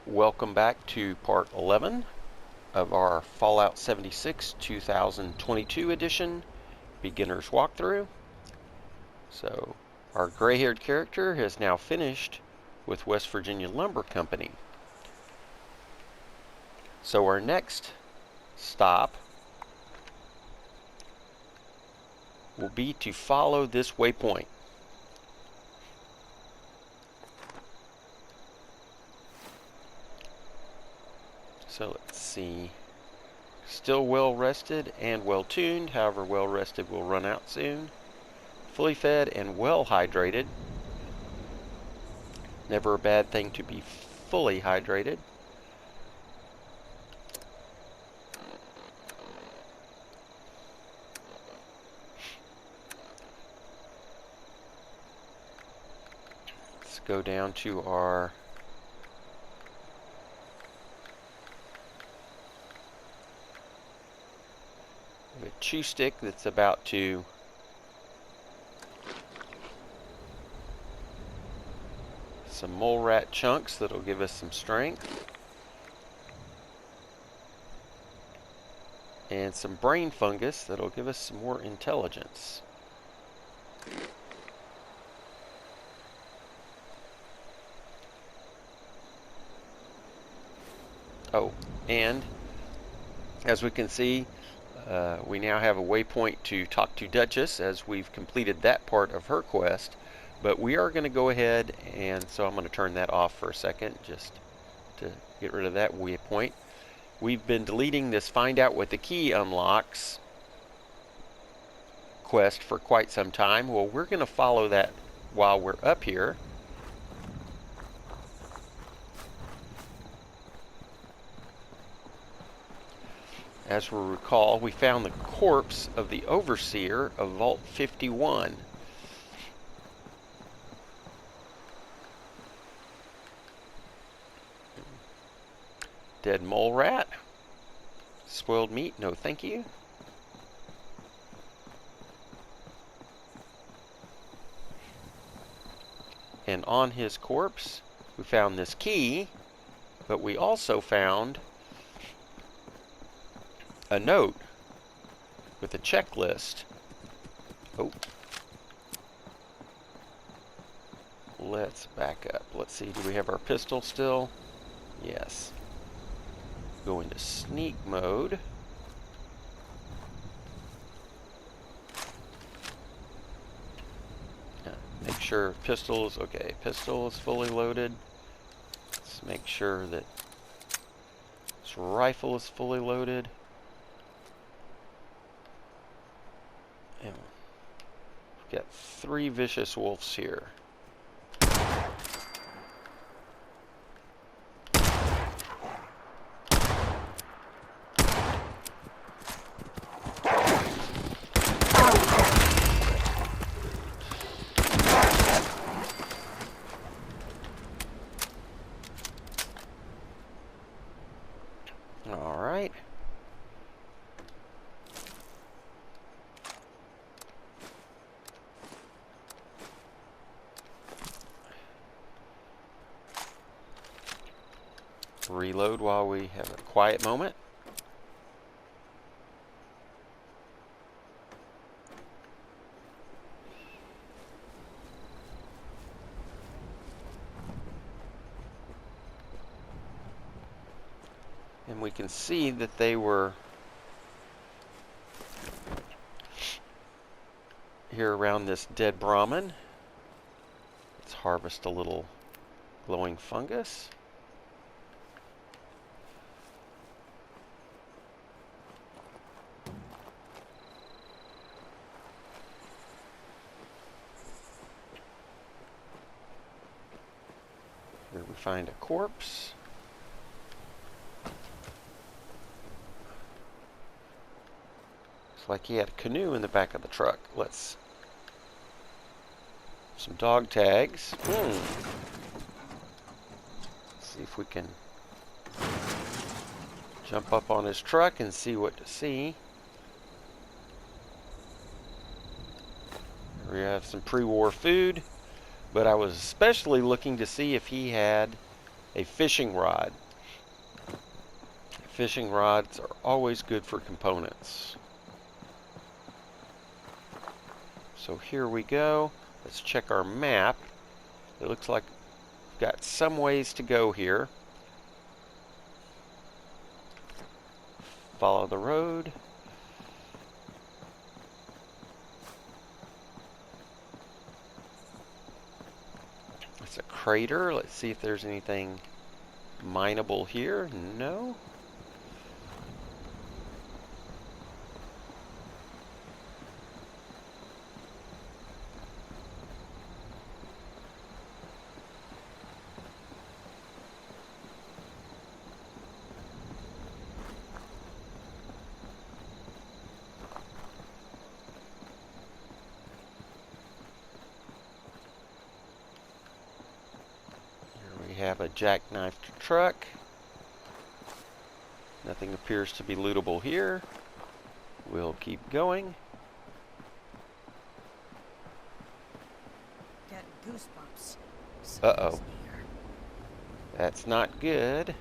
Welcome back to part 11 of our Fallout 76 2022 edition beginner's walkthrough. So our gray-haired character has now finished with West Virginia Lumber Company. So our next stop will be to follow this waypoint. So let's see, still well rested and well tuned, however well rested will run out soon. Fully fed and well hydrated. Never a bad thing to be fully hydrated. Let's go down to our chew stick that's about to some mole rat chunks that'll give us some strength, and some brain fungus that'll give us some more intelligence. Oh, and as we can see, we now have a waypoint to talk to Duchess, as we've completed that part of her quest. But we are going to go ahead, and so I'm going to turn that off for a second just to get rid of that waypoint. We've been deleting this Find Out What the Key Unlocks quest for quite some time. Well, we're going to follow that while we're up here. As we recall, we found the corpse of the overseer of Vault 51. Dead mole rat. Spoiled meat, no thank you. And on his corpse, we found this key, but we also found a note with a checklist. Oh. Let's back up. Let's see, do we have our pistol still? Yes. Go into sneak mode. Make sure pistol is okay. Pistol is fully loaded. Let's make sure that this rifle is fully loaded. And we've got 3 vicious wolves here. All right. Reload while we have a quiet moment. And we can see that they were here around this dead Brahmin. Let's harvest a little glowing fungus. Here we find a corpse. Looks like he had a canoe in the back of the truck. Let's... some dog tags. Let's see if we can jump up on his truck and see what to see. We have some pre-war food, but I was especially looking to see if he had a fishing rod. Fishing rods are always good for components. So here we go. Let's check our map. It looks like we've got some ways to go here. Follow the road. It's a crater. Let's see if there's anything mineable here. No. Have a jackknifed truck. Nothing appears to be lootable here. We'll keep going. Get goosebumps. Uh-oh. That's not good.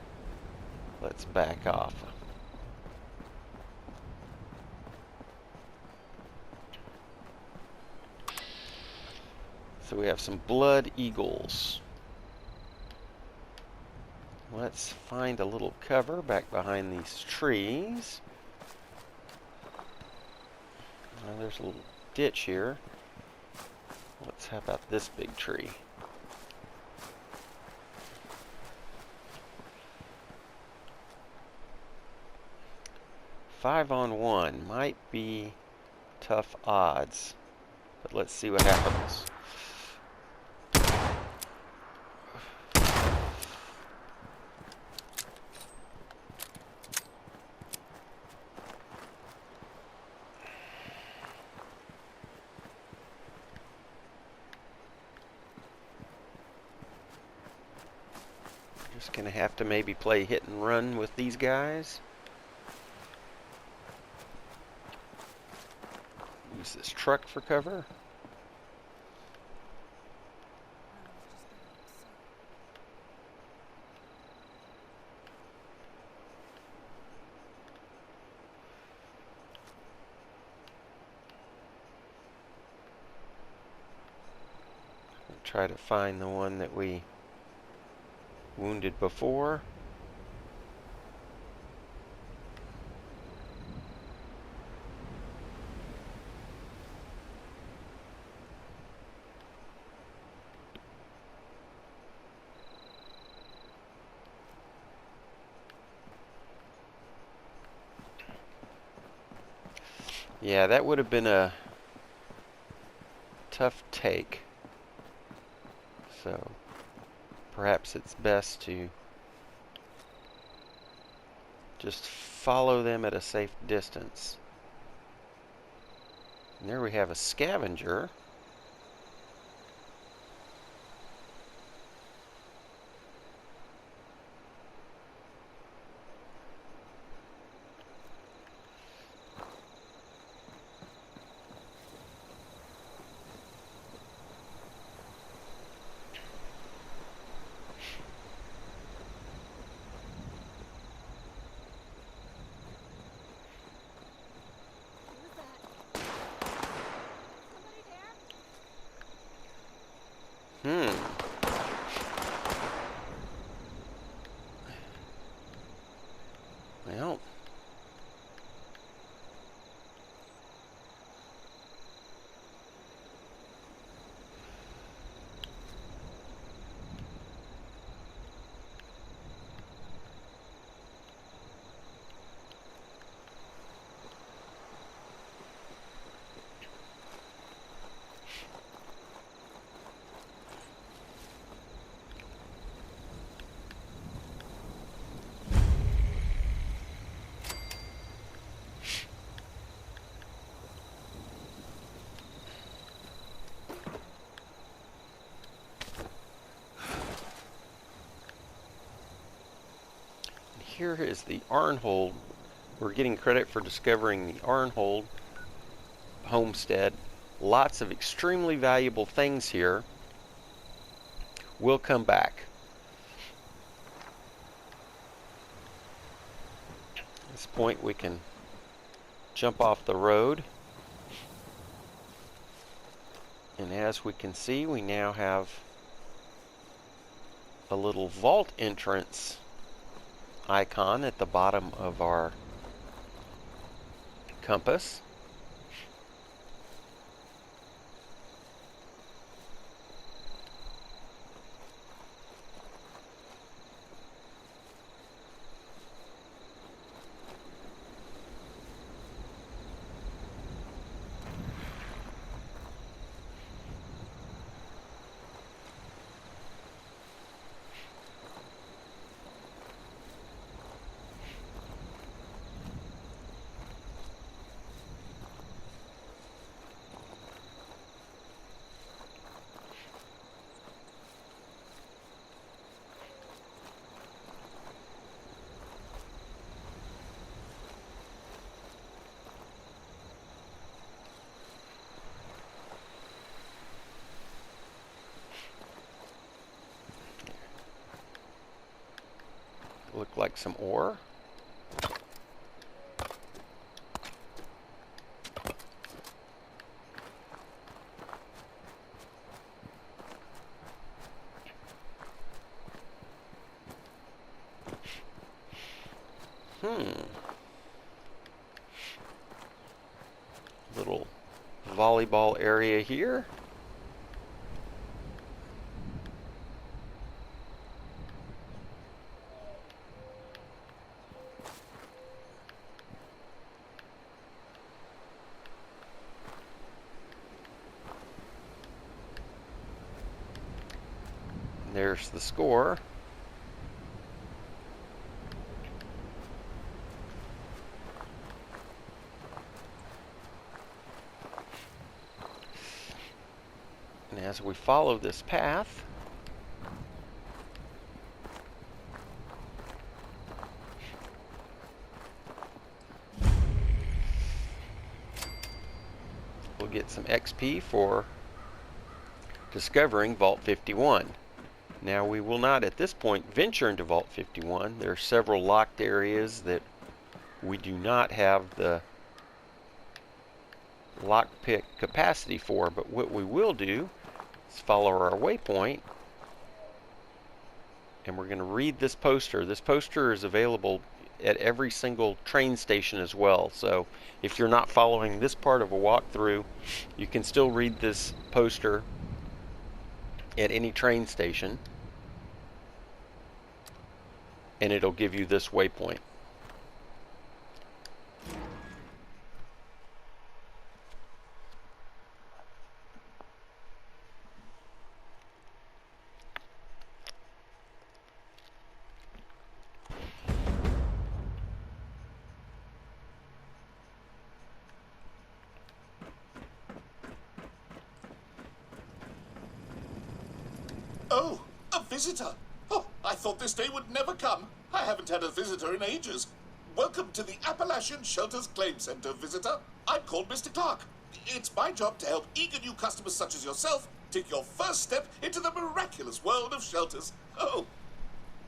Let's back off. So we have some blood eagles. Let's find a little cover back behind these trees. Well, there's a little ditch here. How about this big tree? Five on one might be tough odds, but let's see what happens. Just gonna have to maybe play hit and run with these guys. Use this truck for cover. Try to find the one that we wounded before. Yeah, that would have been a tough take. So perhaps it's best to just follow them at a safe distance. And there we have a scavenger. Well, here is the Aaronholt. We're getting credit for discovering the Aaronholt Homestead. Lots of extremely valuable things here. We'll come back. this point we can jump off the road. And as we can see, we now have a little vault entrance icon at the bottom of our compass. Look like some ore. Little volleyball area here. There's the score. And as we follow this path, we'll get some XP for discovering Vault 51. Now we will not at this point venture into Vault 51. There are several locked areas that we do not have the lockpick capacity for, but what we will do is follow our waypoint, and we're going to read this poster. This poster is available at every single train station as well, so if you're not following this part of a walkthrough, you can still read this poster at any train station, and it'll give you this waypoint. Oh, a visitor. Oh, I thought this day would never come. I haven't had a visitor in ages. Welcome to the Appalachian Shelters Claim Center, visitor. I'm called Mr. Clark. It's my job to help eager new customers such as yourself take your first step into the miraculous world of shelters. Oh,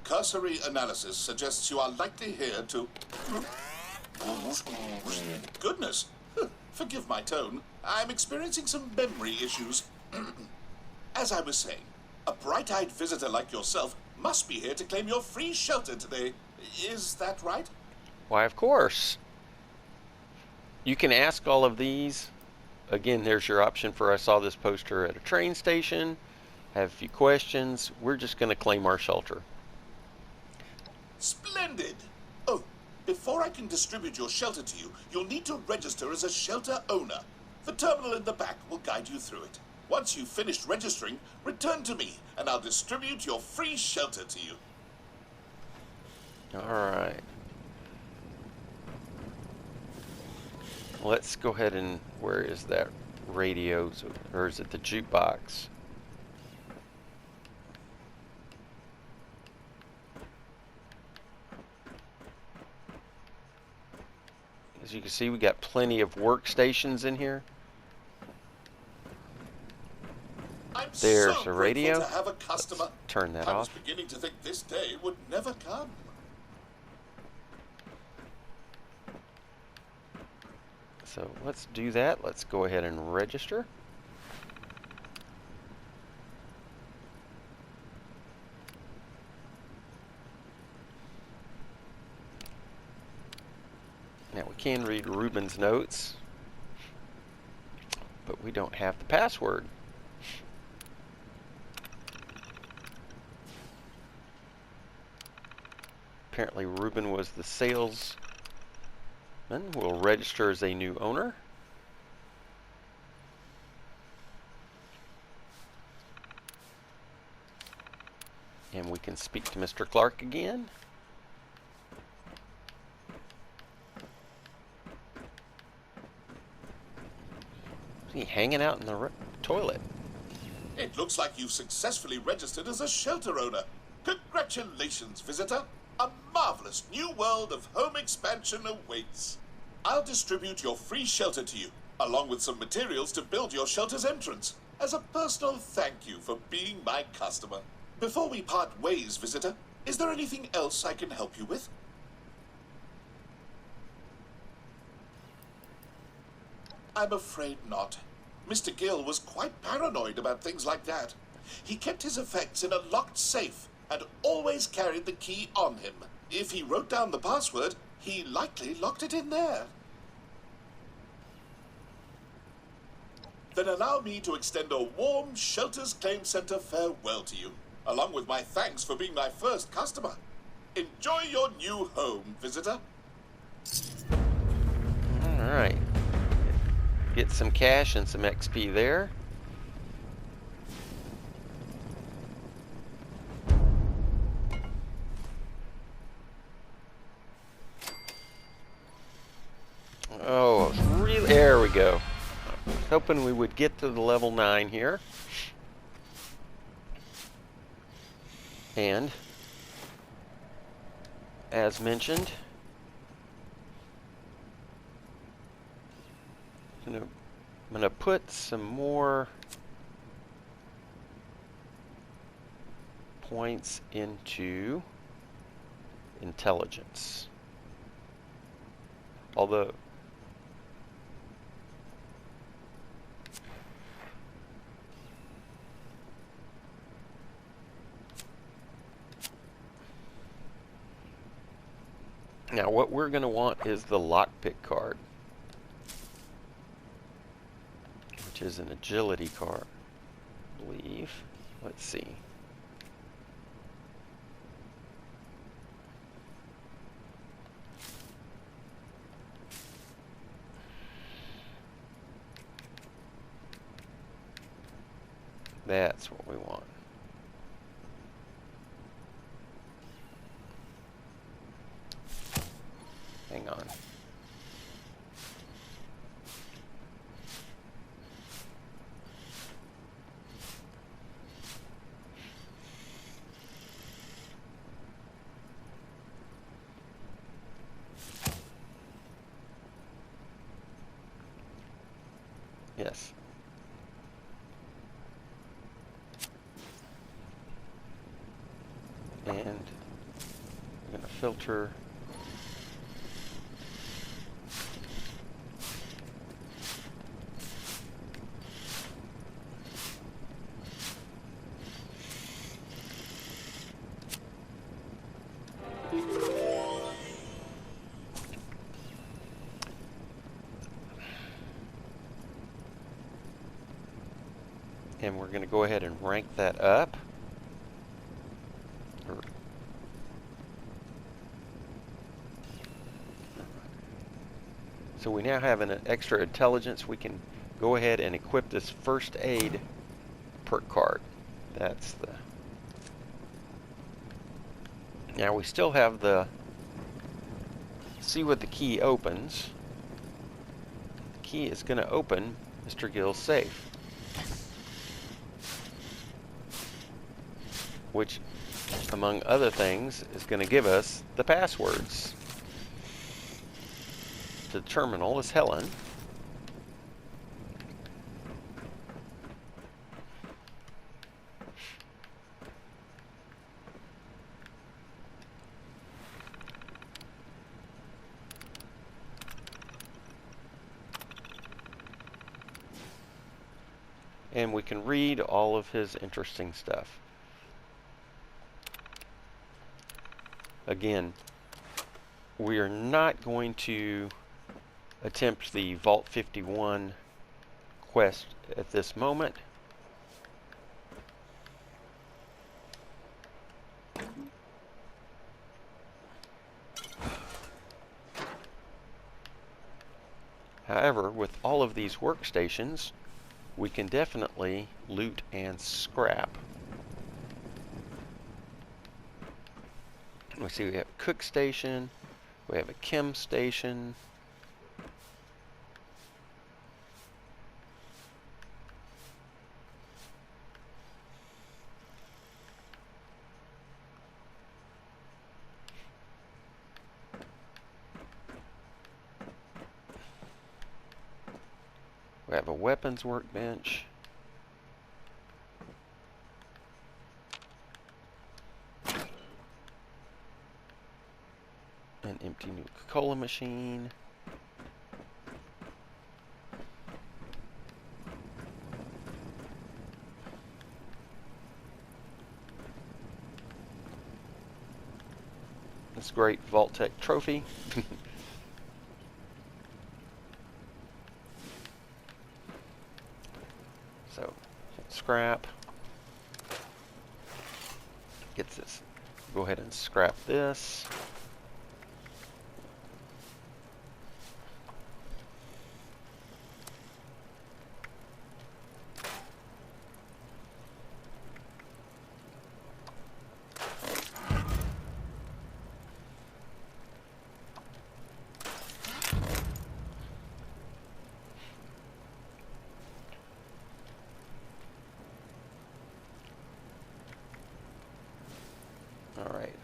cursory analysis suggests you are likely here to... Goodness, forgive my tone. I'm experiencing some memory issues. As I was saying, a bright-eyed visitor like yourself must be here to claim your free shelter today. Is that right? Why, of course. You can ask all of these. Again, there's your option for I saw this poster at a train station, have a few questions. We're just going to claim our shelter. Splendid! Oh, before I can distribute your shelter to you, you'll need to register as a shelter owner. The terminal in the back will guide you through it. Once you've finished registering, return to me, and I'll distribute your free shelter to you. Alright. Let's go ahead and... where is that radio? Or is it the jukebox? As you can see, we got plenty of workstations in here. There's so a radio. To have a customer. Let's turn that I was off. beginning to think this day would never come. So let's do that. Let's go ahead and register. Now we can read Ruben's notes, but we don't have the password. Apparently Ruben was the salesman. We'll register as a new owner. And we can speak to Mr. Clark again. Is he hanging out in the toilet? It looks like you've successfully registered as a shelter owner. Congratulations, visitor. A marvelous new world of home expansion awaits. I'll distribute your free shelter to you, along with some materials to build your shelter's entrance, as a personal thank you for being my customer. Before we part ways, visitor, is there anything else I can help you with? I'm afraid not. Mr. Gill was quite paranoid about things like that. He kept his effects in a locked safe and always carried the key on him. If he wrote down the password, he likely locked it in there. Then allow me to extend a warm Shelters Claim Center farewell to you, along with my thanks for being my first customer. Enjoy your new home, visitor. All right. Get some cash and some XP there. Oh, really? There we go. I was hoping we would get to the level 9 here. And as mentioned, I'm going to put some more points into intelligence. Although now what we're going to want is the lockpick card, which is an agility card, I believe. Let's see. That's what we want. Hang on. Yes. And I'm going to filter and we're going to go ahead and rank that up. So we now have an extra intelligence. We can go ahead and equip this first aid perk card. That's the... Now we still have the see what the key opens. The key is going to open Mr. Gill's safe, which, among other things, is going to give us the passwords. The terminal is Helen. and we can read all of his interesting stuff. Again, we are not going to attempt the Vault 51 quest at this moment. However, with all of these workstations, we can definitely loot and scrap. We see we have a cook station, we have a chem station, we have a weapons workbench, an empty Nuka-Cola machine, this great Vault-Tec trophy. So, scrap. Gets this. Go ahead and scrap this. All right.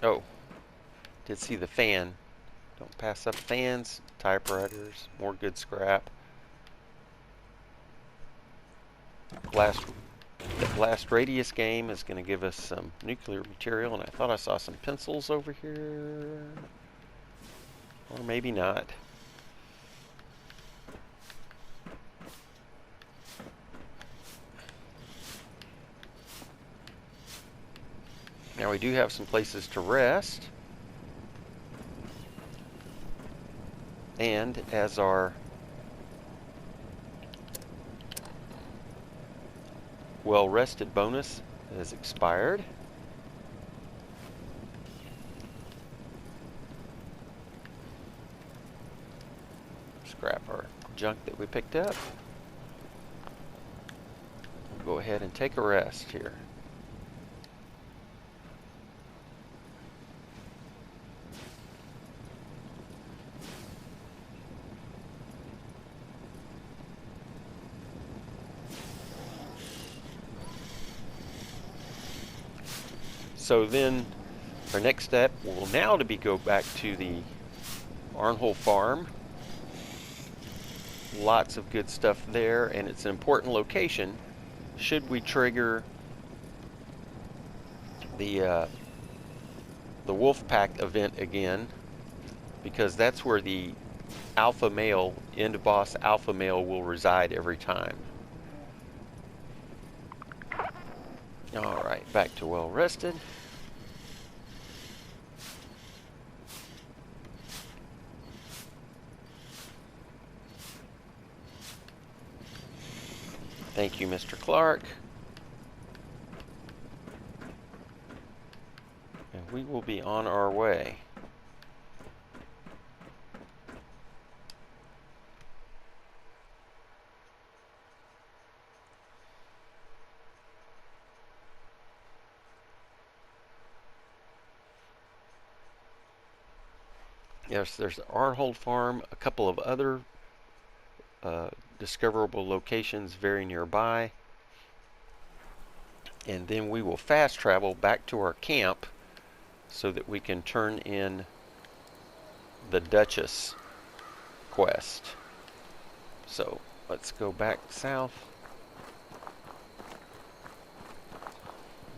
Oh, did see the fan. Don't pass up fans, typewriters, more good scrap. Last radius game is going to give us some nuclear material, and I thought I saw some pencils over here. Or maybe not. Now we do have some places to rest. And as our well-rested bonus has expired, scrap our junk that we picked up. We'll go ahead and take a rest here. So then our next step will now to be go back to the Aaronholt farm. Lots of good stuff there, and it's an important location should we trigger the wolf pack event again, because that's where the alpha male, end boss alpha male, will reside every time. Alright, back to well rested. Thank you, Mr. Clark. And we will be on our way. Yes, there's the Aaronholt farm, a couple of other discoverable locations very nearby, and then we will fast travel back to our camp so that we can turn in the Duchess quest. So let's go back south.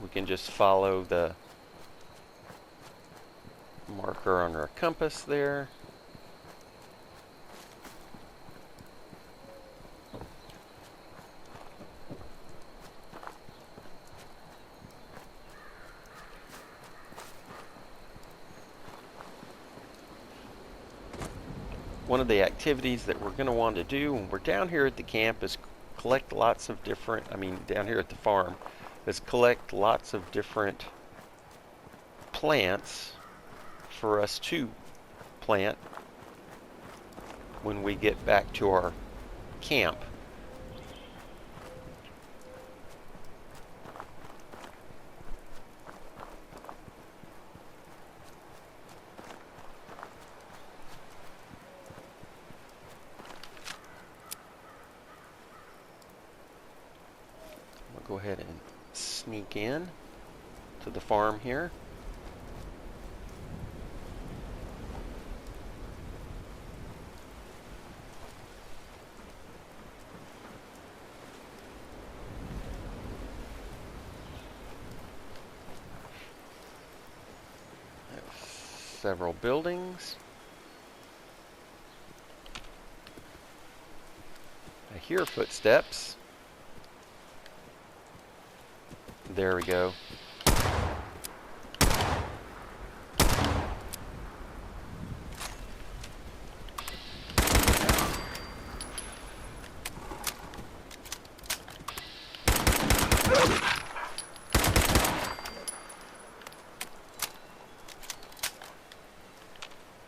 We can just follow the Marker on our compass there. One of the activities that we're going to want to do when we're down here at the camp is collect lots of different, down here at the farm, is collect lots of different plants for us to plant when we get back to our camp. We'll go ahead and sneak in to the farm here. Several buildings. I hear footsteps. There we go.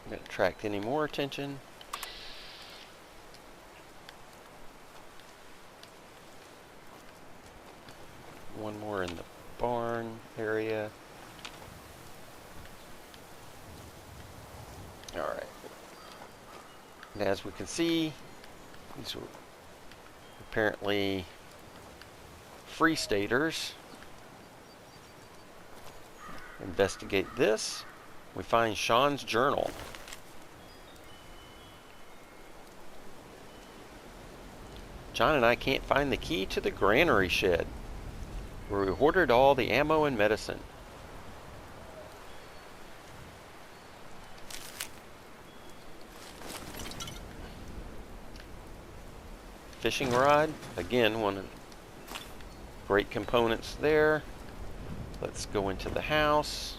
I'm going to attract any more attention. One more in the barn area. Alright. And as we can see, these are apparently free staters. Investigate this. We find Sean's journal. John and I can't find the key to the granary shed, where we hoarded all the ammo and medicine. Fishing rod, again, one of the great components there. Let's go into the house.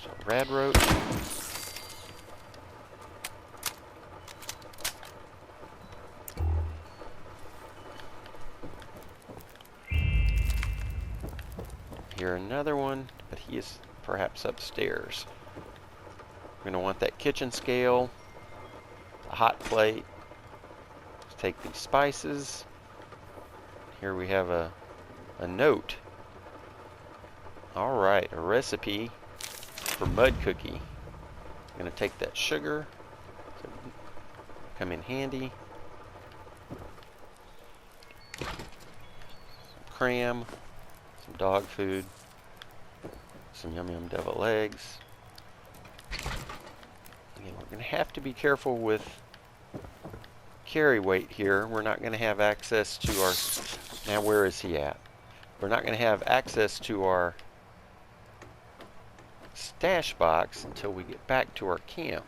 So, rad roach. Here another one, but he is perhaps upstairs. We're going to want that kitchen scale, a hot plate. Let's take these spices. Here we have a note. Alright, a recipe for mud cookie. I'm going to take that sugar. Come in handy. Some cram. Some dog food. Some yum yum deviled eggs. Again, we're going to have to be careful with carry weight here. We're not going to have access to our... Now where is he at? We're not going to have access to our stash box until we get back to our camp.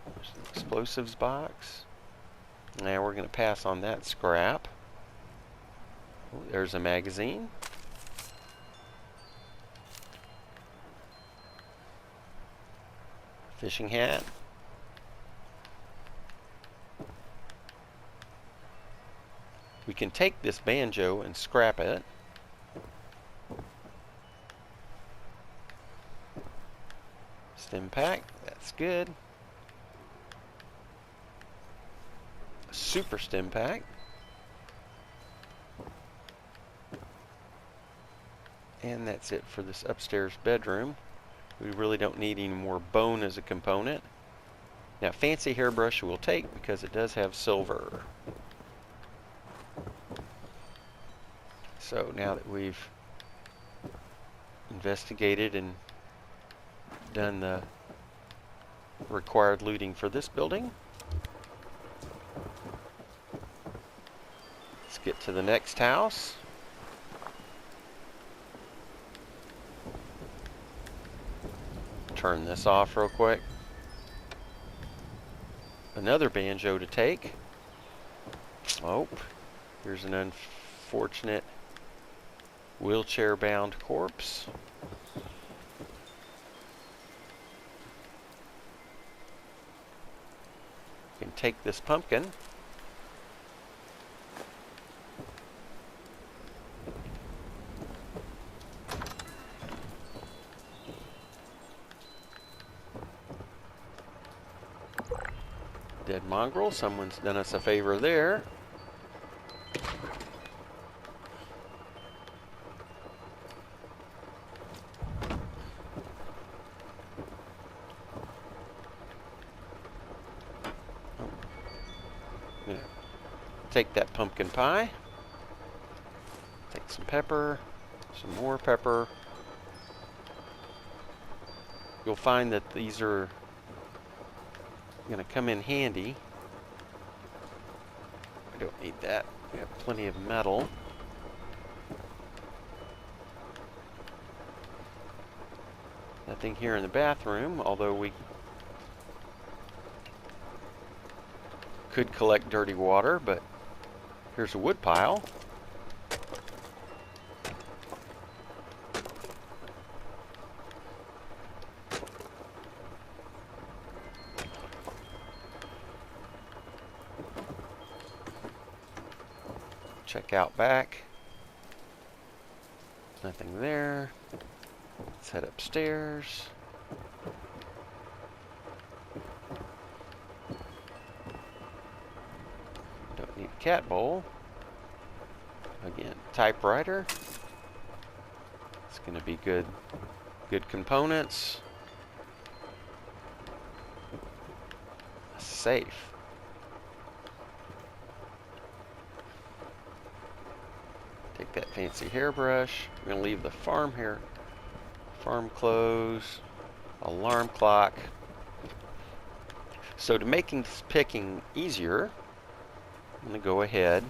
There's the explosives box. Now we're going to pass on that scrap. Oh, there's a magazine. Fishing hat. We can take this banjo and scrap it. Stim pack, that's good. Super stim pack. And that's it for this upstairs bedroom. We really don't need any more bone as a component. Now, fancy hairbrush we'll take because it does have silver. So now that we've investigated and done the required looting for this building, let's get to the next house. Turn this off real quick. Another banjo to take. Oh, here's an unfortunate wheelchair-bound corpse. You can take this pumpkin. Dead mongrel, someone's done us a favor there. Yeah. Take that pumpkin pie. Take some pepper, some more pepper. You'll find that these are going to come in handy. I don't need that. We have plenty of metal. Nothing here in the bathroom, although we could collect dirty water, but here's a wood pile. Check out back. Nothing there. Let's head upstairs. Don't need a cat bowl. Again, typewriter. It's going to be good components. A safe. Take that fancy hairbrush. We're going to leave the farm clothes, alarm clock. So to make this picking easier, I'm going to go ahead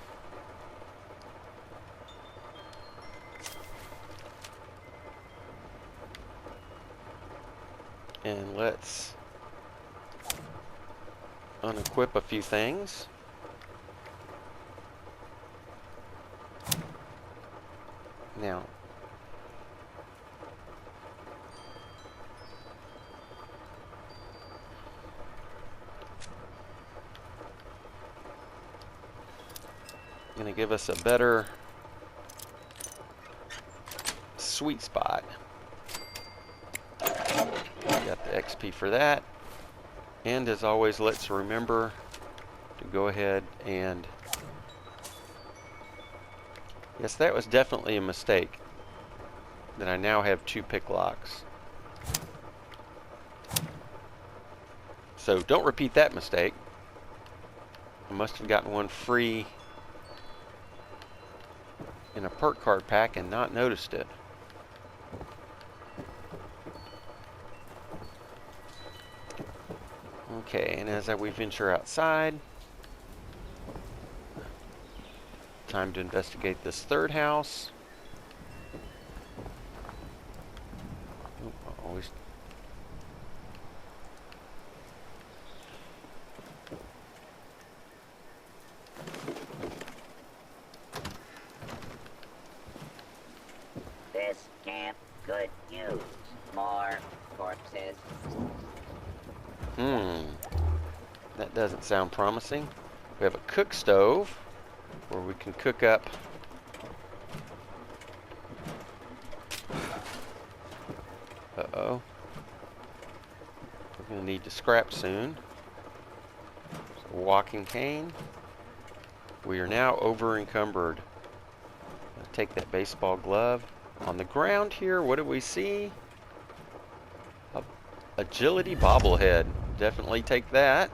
and let's unequip a few things. Now, going to give us a better sweet spot. Got the XP for that. And as always, let's remember to go ahead and... Yes, that was definitely a mistake. That I now have 2 pick locks. So don't repeat that mistake. I must have gotten one free in a perk card pack and not noticed it. Okay, and as we venture outside, time to investigate this third house. Always. This camp could use more corpses. That doesn't sound promising. We have a cook stove where we can cook up uh-oh. We're going to need to scrap soon. So, walking cane. We are now over encumbered. Take that baseball glove. On the ground here, what do we see? Agility bobblehead. Definitely take that.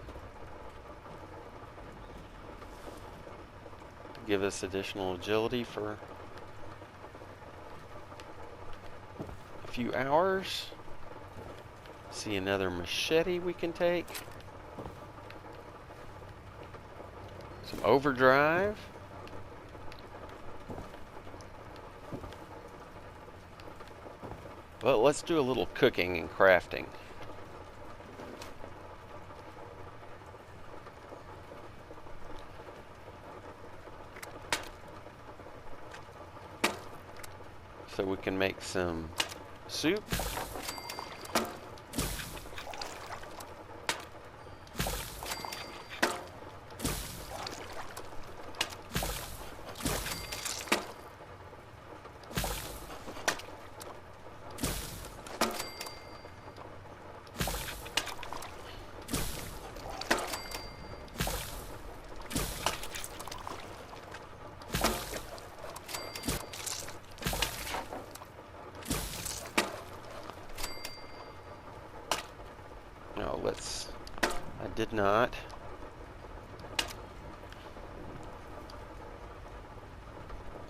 Give us additional agility for few hours. See another machete we can take. Some overdrive. Well, let's do a little cooking and crafting. So we can make some soup. No, I did not.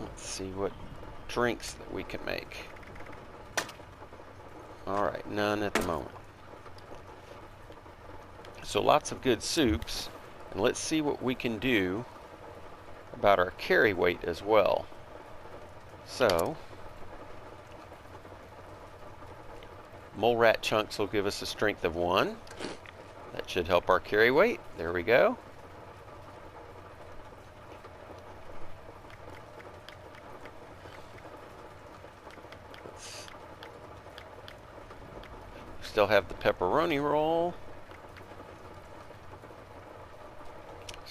Let's see what drinks that we can make. Alright, none at the moment. So lots of good soups. And let's see what we can do about our carry weight as well. So, mole rat chunks will give us a strength of 1. That should help our carry weight. There we go. Still have the pepperoni roll.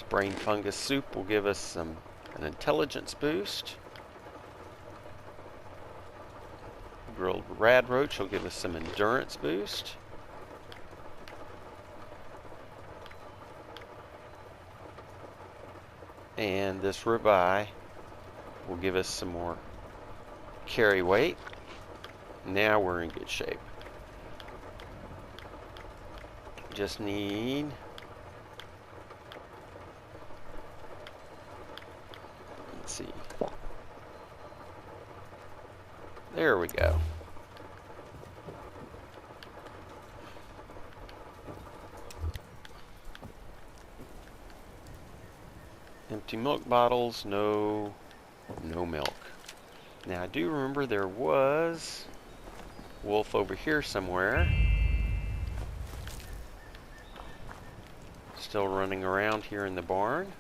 Brain fungus soup will give us an intelligence boost. Grilled rad roach will give us some endurance boost. And this ribeye will give us some more carry weight. Now we're in good shape. Just need see. There we go. Empty milk bottles, no milk. Now I do remember there was wolf over here somewhere. Still running around here in the barn.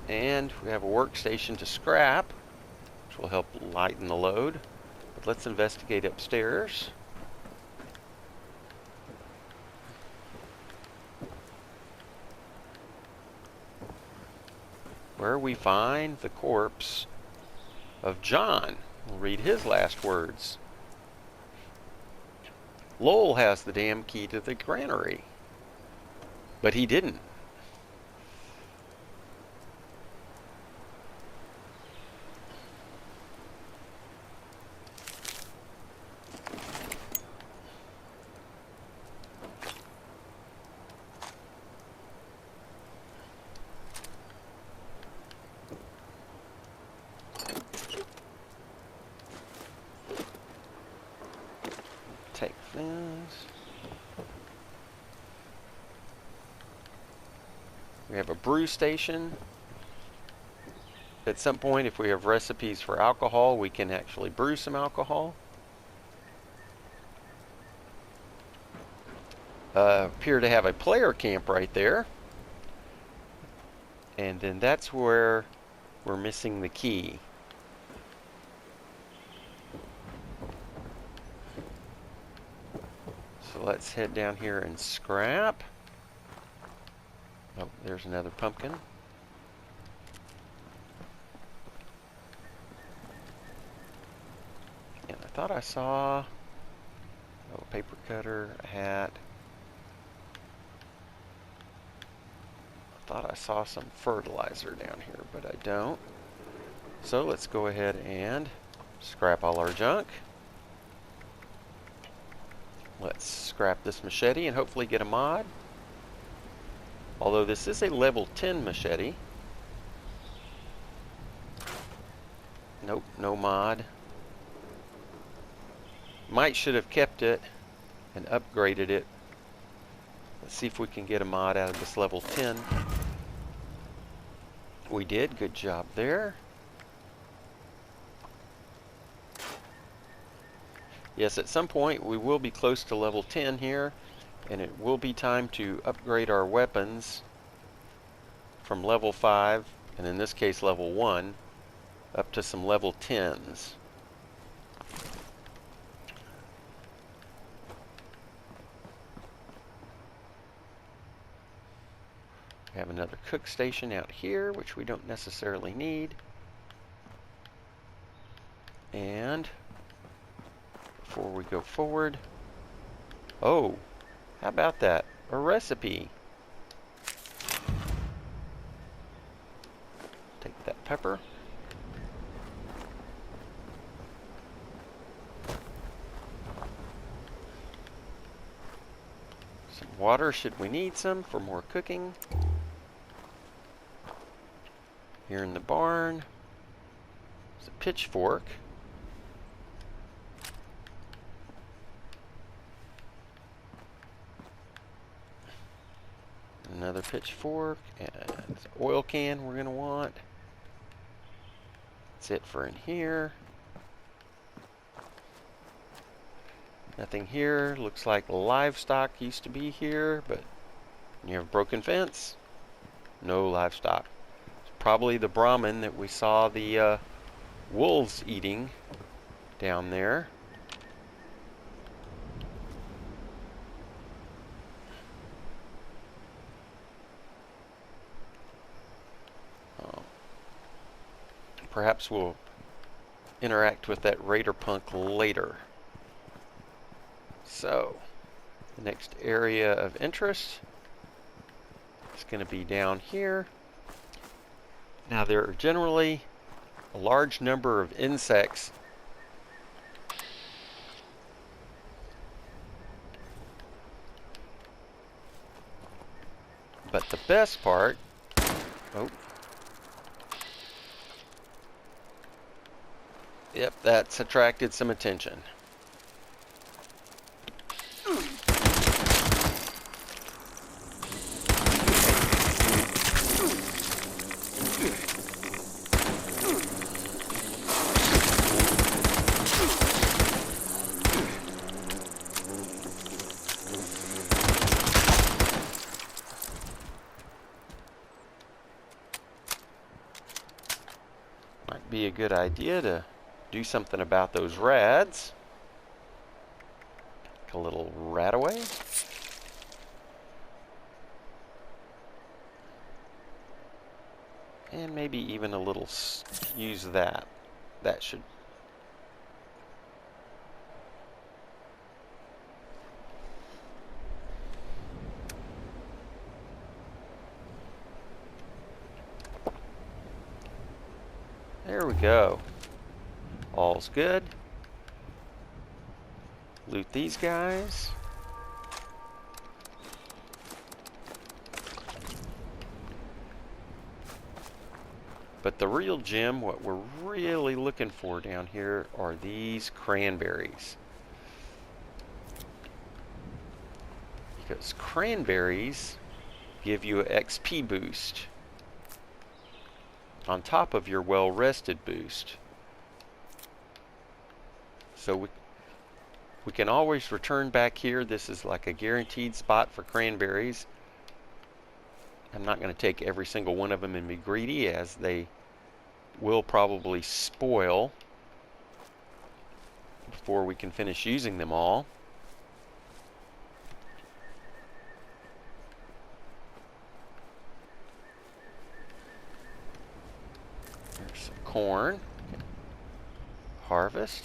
And we have a workstation to scrap, which will help lighten the load. But let's investigate upstairs. Where we find the corpse of John. We'll read his last words. Lowell has the damn key to the granary. But he didn't. Take this. We have a brew station. At some point, if we have recipes for alcohol, we can actually brew some alcohol. Appear to have a player camp right there. And then that's where we're missing the key. So let's head down here and scrap. Oh, there's another pumpkin. And I thought I saw a paper cutter, a hat. I thought I saw some fertilizer down here, but I don't. So let's go ahead and scrap all our junk. Let's scrap this machete and hopefully get a mod. Although this is a level 10 machete. Nope, no mod. Might should have kept it and upgraded it. Let's see if we can get a mod out of this level 10. We did. Good job there. Yes, at some point we will be close to level 10 here, and it will be time to upgrade our weapons from level 5, and in this case level 1, up to some level 10s. We have another cook station out here, which we don't necessarily need. And before we go forward, oh, how about that? A recipe. Take that pepper. Some water should we need some for more cooking. Here in the barn, there's a pitchfork. Another pitchfork, and an oil can we're going to want. That's it for in here. Nothing here. Looks like livestock used to be here, but you have a broken fence. No livestock. It's probably the Brahmin that we saw the wolves eating down there. Perhaps we'll interact with that raider punk later. So, the next area of interest is going to be down here. Now, there are generally a large number of insects but the best part, oh, yep, that's attracted some attention. Might be a good idea to do something about those rads. Take a little rat away. And maybe even a little use that. That should. There we go. All's good. Loot these guys. But the real gem, what we're really looking for down here, are these cranberries. Because cranberries give you an XP boost on top of your well-rested boost. So we can always return back here. This is like a guaranteed spot for cranberries. I'm not going to take every single one of them and be greedy, as they will probably spoil before we can finish using them all. There's some corn. Harvest.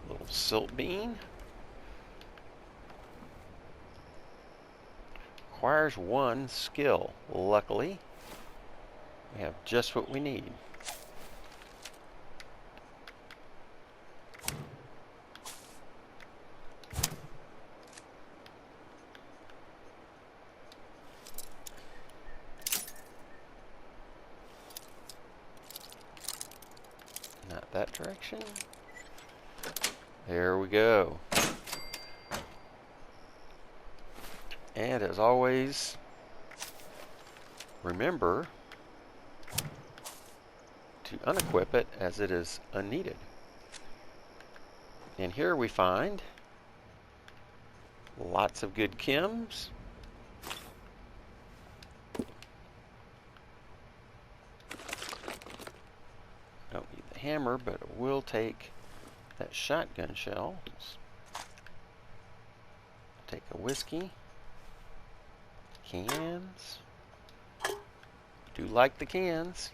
Little silt bean. Requires 1 skill, luckily. We have just what we need. Not that direction. There we go. And as always, remember to unequip it as it is unneeded. And here we find lots of good chems. Don't need the hammer, but it will take that shotgun shell. Take a whiskey. Cans. Do like the cans.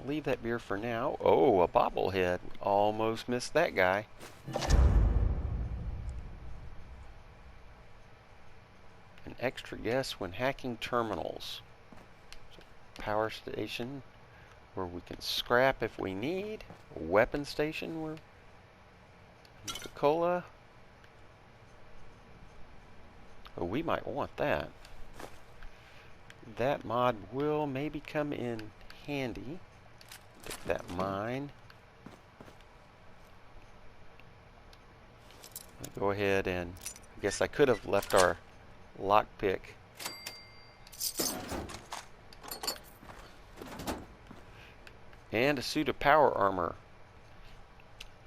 Leave that beer for now. Oh, a bobblehead. Almost missed that guy. An extra guess when hacking terminals. Power station where we can scrap if we need. A weapon station where Coca-Cola. Oh, we might want that. That mod will maybe come in handy. Take that mine. I'll go ahead and I guess I could have left our lockpick. And a suit of power armor.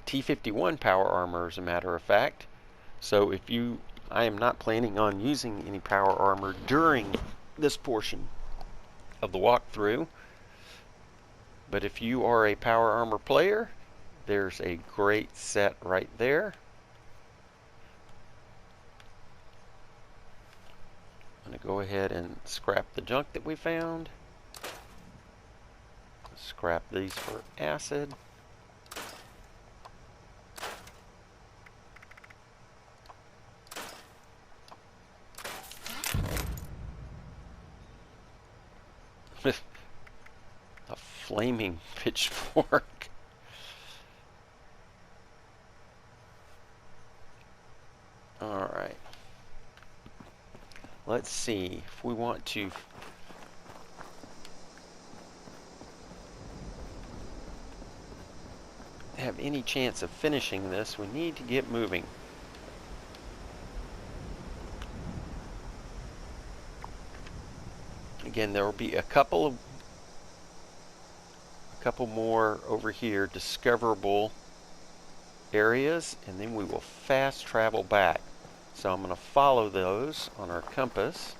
T51 power armor, as a matter of fact. So I am not planning on using any power armor during this portion of the walkthrough. But if you are a power armor player, there's a great set right there. I'm going to go ahead and scrap the junk that we found. Scrap these for acid. A flaming pitchfork. Alright. Let's see if we want to have any chance of finishing this. We need to get moving. Again, there will be a couple more over here discoverable areas, and then we will fast travel back. So I'm going to follow those on our compass.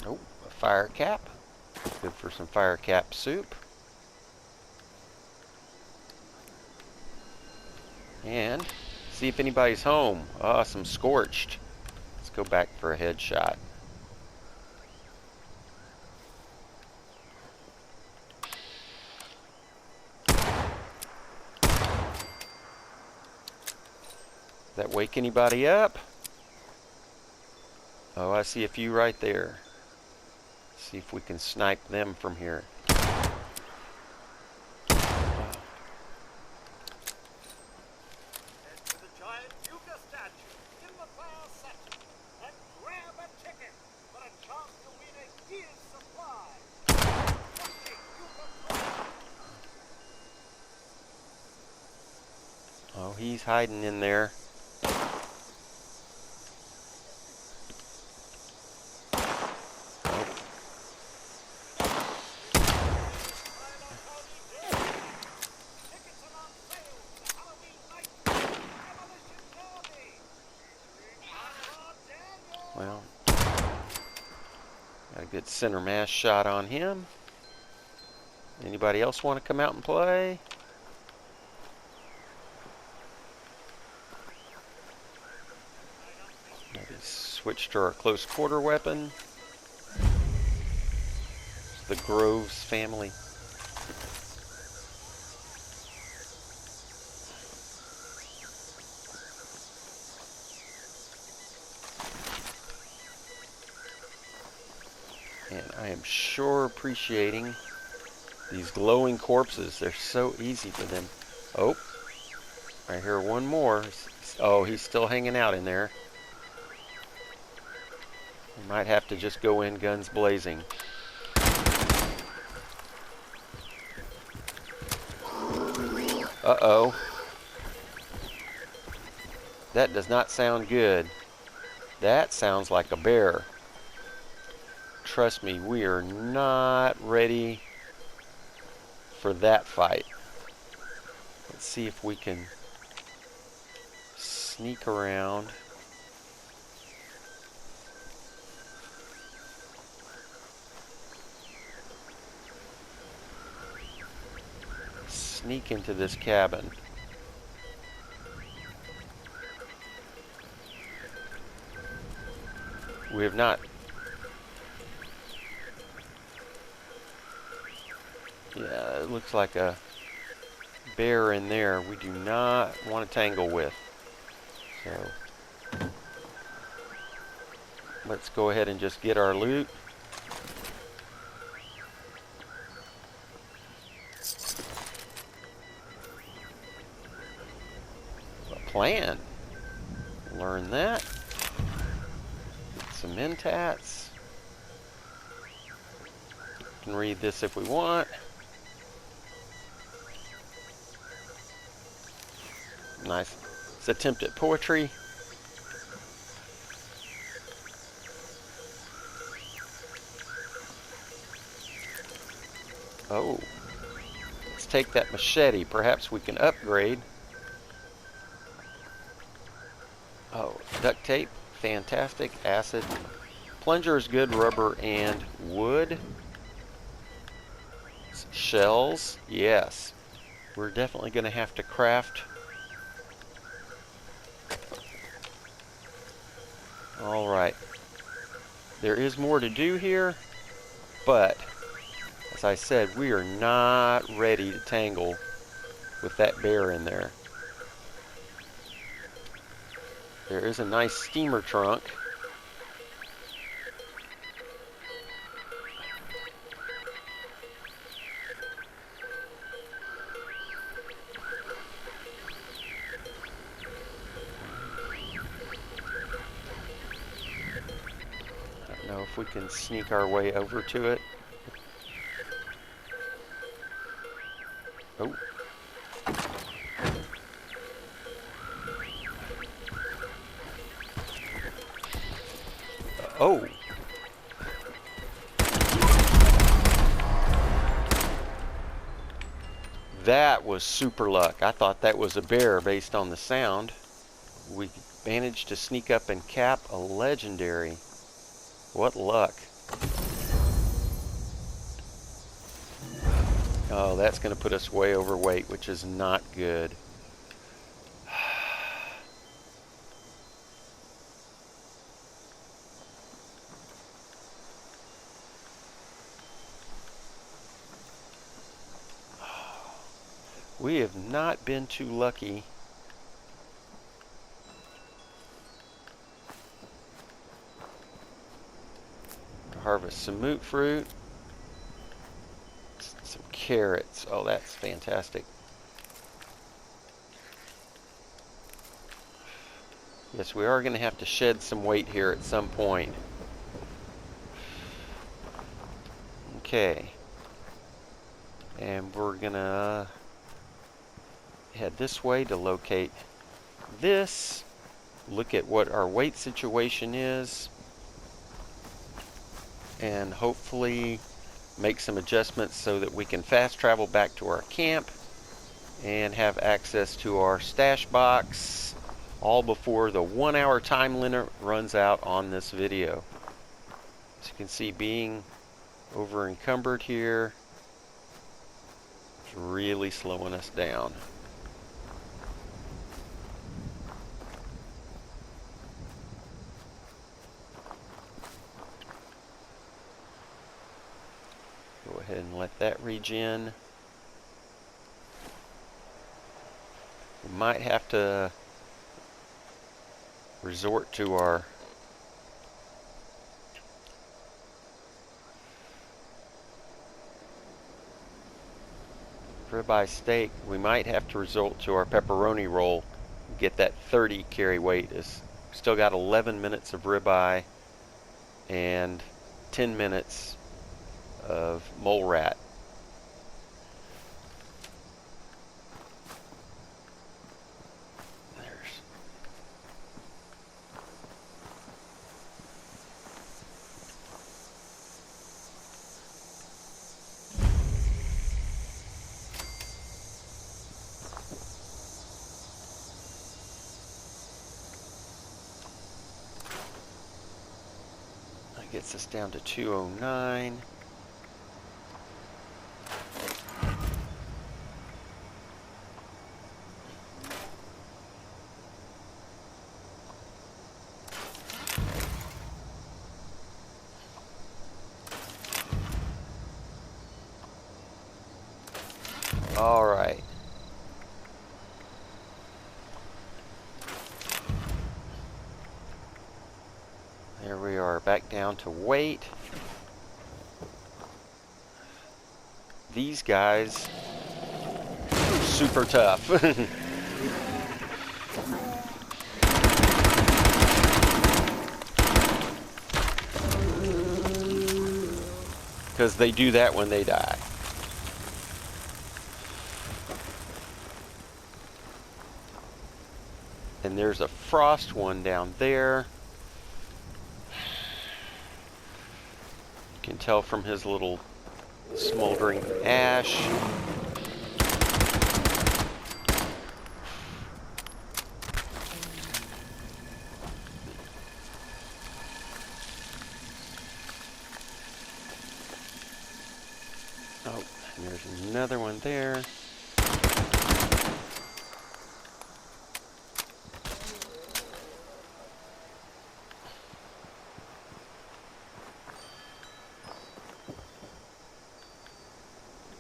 Oh, a fire cap. Good for some fire cap soup. And see if anybody's home. Ah, some scorched. Let's go back for a headshot. That wake anybody up? Oh, I see a few right there. See if we can snipe them from here. Oh, he's hiding in there. Well, got a good center mass shot on him. Anybody else want to come out and play? Maybe switch to our close quarter weapon. It's the Groves family. And I am sure appreciating these glowing corpses. They're so easy for them. Oh, I hear one more. Oh, he's still hanging out in there. We might have to just go in guns blazing. Uh-oh. That does not sound good. That sounds like a bear. Trust me, we are not ready for that fight. Let's see if we can sneak around. Sneak into this cabin. We have not. Yeah, it looks like a bear in there we do not want to tangle with. So let's go ahead and just get our loot. A plan. Learn that. Get some mentats. We can read this if we want. Nice. It's attempt at poetry. Oh. Let's take that machete. Perhaps we can upgrade. Oh, duct tape. Fantastic. Acid. Plunger is good. Rubber and wood. Shells. Yes. We're definitely going to have to craft. Alright. There is more to do here, but as I said, we are not ready to tangle with that bear in there. There is a nice steamer trunk. I don't know if we can sneak our way over to it. Oh. Oh. That was super luck. I thought that was a bear based on the sound. We managed to sneak up and cap a legendary. What luck. Oh, that's going to put us way overweight, which is not good. We have not been too lucky. To harvest some moot fruit. Some carrots. Oh, that's fantastic. Yes, we are going to have to shed some weight here at some point. Okay. And we're going to head this way to locate this. Look at what our weight situation is. And hopefully make some adjustments so that we can fast travel back to our camp and have access to our stash box, all before the 1 hour time limit runs out on this video. As you can see, being over encumbered here is really slowing us down. Go ahead and let that regen. We might have to resort to our ribeye steak. We might have to resort to our pepperoni roll. Get that 30 carry weight. Is still got 11 minutes of ribeye and 10 minutes of mole rat. That gets us down to 209. All right. There we are, back down to weight. These guys are super tough. Because they do that when they die. And there's a frost one down there. You can tell from his little smoldering ash. Oh, and there's another one there.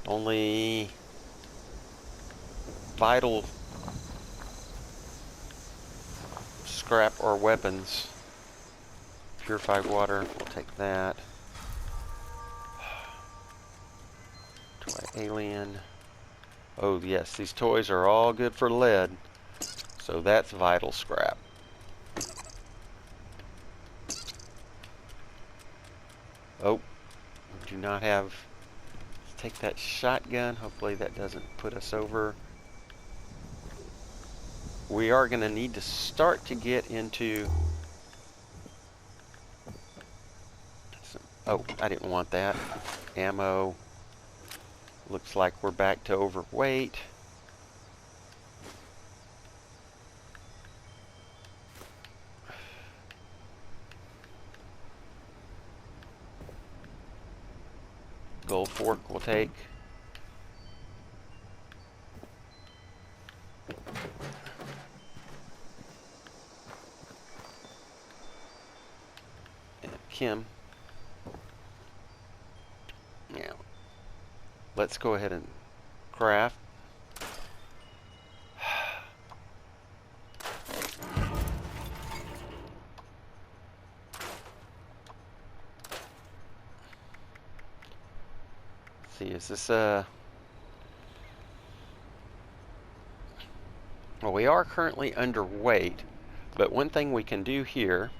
Only vital scrap or weapons. Purified water, we'll take that. Toy alien. Oh yes, these toys are all good for lead. So that's vital scrap. Oh, we do not have... Take that shotgun. Hopefully that doesn't put us over. We are going to need to start to get into... Oh, I didn't want that. Ammo. Looks like we're back to overweight. Gold fork we'll take. And Kim. Now, let's go ahead and craft. See, is this well, we are currently underweight, but one thing we can do here